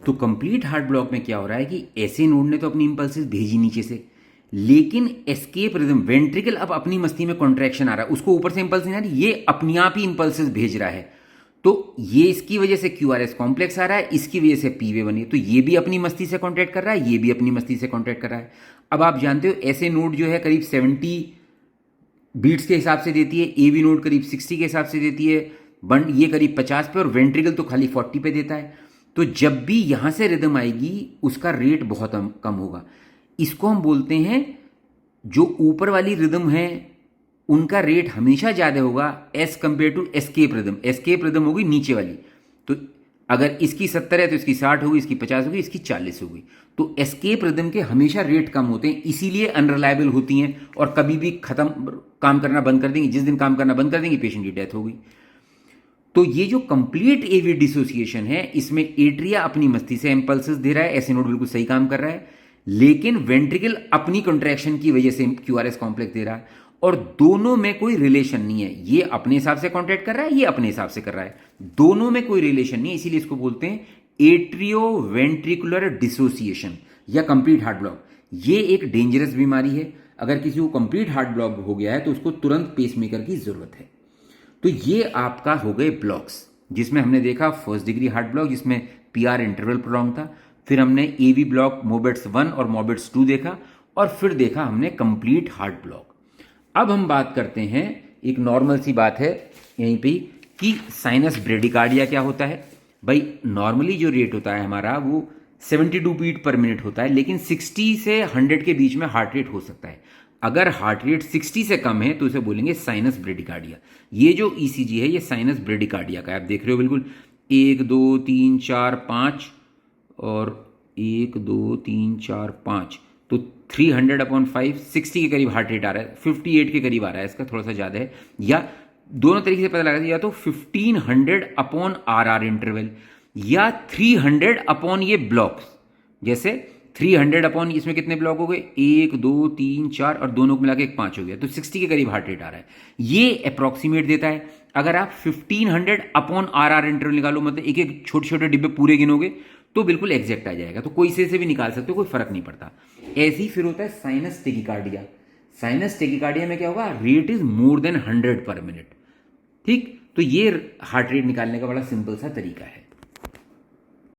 तो complete heart block में क्या हो रहा है कि ऐसे नोड ने तो अपनी इंपल्सेस भेजी नीचे से, लेकिन एस्केप रिदम वेंट्रिकल अब अपनी मस्ती में कॉन्ट्रैक्शन आ रहा है, उसको ऊपर से इंपल्स नहीं आ रही, ये अपने आप ही इंपल्सेस भेज रहा है। तो ये इसकी वजह से QRS कॉम्प्लेक्स आ रहा है, इसकी वजह से पीवे बनी, तो ये भी अपनी मस्ती से कॉन्ट्रैक्ट कर रहा है, ये भी अपनी मस्ती से कॉन्ट्रैक्ट कर रहा है। अब आप जानते हो ऐसे नोड जो है करीब 70 बीट्स के हिसाब से देती है, एवी नोड करीब 60 के हिसाब से देती है, बंड ये करीब 50 पे, और वेंट्रिकल तो खाली 40 पे देता है। तो जब भी यहां से रिदम आएगी उसका रेट बहुत कम होगा। इसको हम बोलते हैं, जो ऊपर वाली रिदम है उनका रेट हमेशा ज़्यादा होगा as compare to escape rhythm. Escape rhythm होगी नीचे वाली, तो अगर इसकी 70 है तो इसकी 60 होगी, इसकी 50 होगी, इसकी 40 होगी। तो एस्केप रिदम के हमेशा रेट कम होते हैं, इसीलिए अनरिलायबल होती हैं और कभी भी खत्म काम करना बंद कर देंगी। जिस दिन काम करना बंद कर देंगी पेशेंट की डेथ होगी। तो ये जो कंप्लीट एवी डिसोसिएशन है, इसमें एट्रिया अपनी मस्ती से इंपल्सेस दे रहा है, ऐसे नोड बिल्कुल सही काम कर रहा है, लेकिन वेंट्रिकल अपनी कंट्रैक्शन की वजह से QRS कॉम्प्लेक्स दे रहा है, और दोनों में कोई रिलेशन नहीं है। ये अपने हिसाब से कॉन्ट्रैक्ट कर रहा है, ये अपने हिसाब से कर रहा है, दोनों में कोई रिलेशन नहीं है। इसीलिए इसको बोलते हैं एट्रियो वेंट्रिकुलर डिसोसिएशन या कंप्लीट हार्ट ब्लॉक। ये एक डेंजरस बीमारी है। अगर किसी को कंप्लीट हार्ट ब्लॉक हो गया है तो उसको तुरंत पेसमेकर की जरूरत है। तो ये आपका हो गए ब्लॉक्स, जिसमें हमने देखा फर्स्ट डिग्री हार्ट ब्लॉक जिसमें PR इंटरवल प्रोलॉन्ग था, फिर हमने AV ब्लॉक मोबेट्स 1 और मोबेट्स 2 देखा, और फिर देखा हमने कंप्लीट हार्ट ब्लॉक। अब हम बात करते हैं, एक नॉर्मल सी बात है यहीं पे कि साइनस ब्रेडिकार्डिया क्या होता है। भाई नॉर्मली जो रेट होता है हमारा वो 72 बीट पर मिनट होता है, लेकिन 60 से 100 के बीच में हार्ट रेट हो सकता है। अगर हार्ट रेट 60 से कम है तो इसे बोलेंगे साइनस ब्रेडिकार्डिया। ये जो ECG है ये साइनस ब्रेडिकार्डिया का है, आप देख रहे हो बिल्कुल 1 2 3 4 5 और 1 2 3 4 5, तो 300/5 60 के करीब हार्ट रेट आ रहा है, 58 के करीब आ रहा है, इसका थोड़ा सा ज़्यादा है। या दोनों तरीके से पता लगा, या तो 1500/RR इंटरवल या 300 ये ब्लॉक्स। जैसे 300 अपॉन इसमें कितने ब्लॉक हो गए, 1 2 3 4 और दोनों को मिला के 5 हो गया, तो 60 के करीब हार्ट रेट आ रहा है। ये अप्रॉक्सीमेट देता है। अगर आप 1500/RR इंटरवल निकालो, मतलब एक एक छोटे छोटे डिब्बे पूरे गिनोगे तो बिल्कुल एग्जैक्ट आ जाएगा, तो कोई से भी निकाल सकते हो, कोई फर्क नहीं पड़ता। ऐसे ही फिर होता है साइनस टेकिकार्डिया। साइनस टेकिकार्डिया में क्या होगा, रेट इज मोर देन 100 पर मिनट। ठीक, तो ये हार्ट रेट निकालने का बड़ा सिंपल सा तरीका है।